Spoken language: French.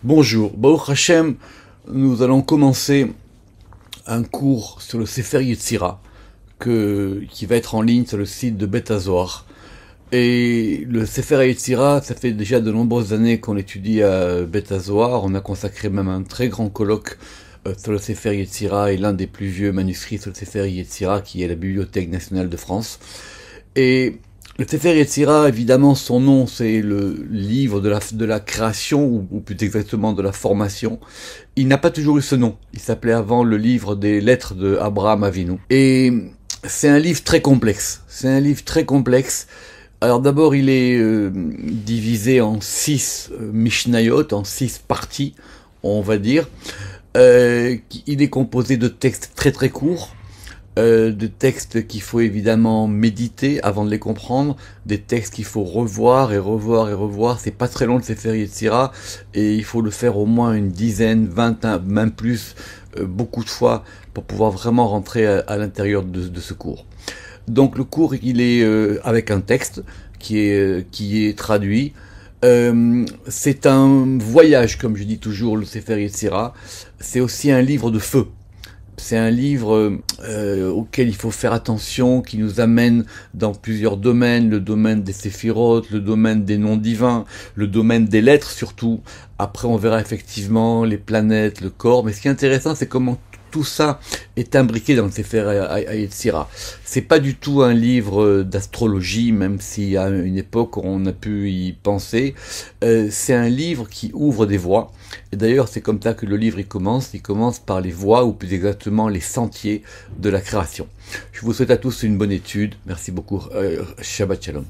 Bonjour, Baruch Hashem, nous allons commencer un cours sur le Sefer Yetzira qui va être en ligne sur le site de Beth Hazohar. Et le Sefer Yetzira, ça fait déjà de nombreuses années qu'on l'étudie à Beth Hazohar. On a consacré même un très grand colloque sur le Sefer Yetzira et l'un des plus vieux manuscrits sur le Sefer Yetzira qui est la Bibliothèque nationale de France. Et le Sefer Yetzira, évidemment, son nom, c'est le livre de la création, ou plus exactement de la formation. Il n'a pas toujours eu ce nom. Il s'appelait avant le livre des lettres de Abraham Avinu. Et c'est un livre très complexe. C'est un livre très complexe. Alors d'abord, il est divisé en 6 Mishnayot, en 6 parties, on va dire. Il est composé de textes très très courts. De textes qu'il faut évidemment méditer avant de les comprendre, des textes qu'il faut revoir et revoir et revoir. C'est pas très long le Sefer Yetzira et il faut le faire au moins une dizaine, 20, même plus, beaucoup de fois pour pouvoir vraiment rentrer l'intérieur de ce cours. Donc le cours il est avec un texte qui est traduit. C'est un voyage, comme je dis toujours, le Sefer Yetzira. C'est aussi un livre de feu. C'est un livre auquel il faut faire attention, qui nous amène dans plusieurs domaines, le domaine des séphirotes, le domaine des noms divins, le domaine des lettres surtout. Après, on verra effectivement les planètes, le corps. Mais ce qui est intéressant, c'est comment tout ça est imbriqué dans le Sefer Yetzira. C'est pas du tout un livre d'astrologie, même si à une époque on a pu y penser. C'est un livre qui ouvre des voies. Et d'ailleurs, c'est comme ça que le livre il commence par les voies, ou plus exactement les sentiers de la création. Je vous souhaite à tous une bonne étude. Merci beaucoup. Shabbat Shalom.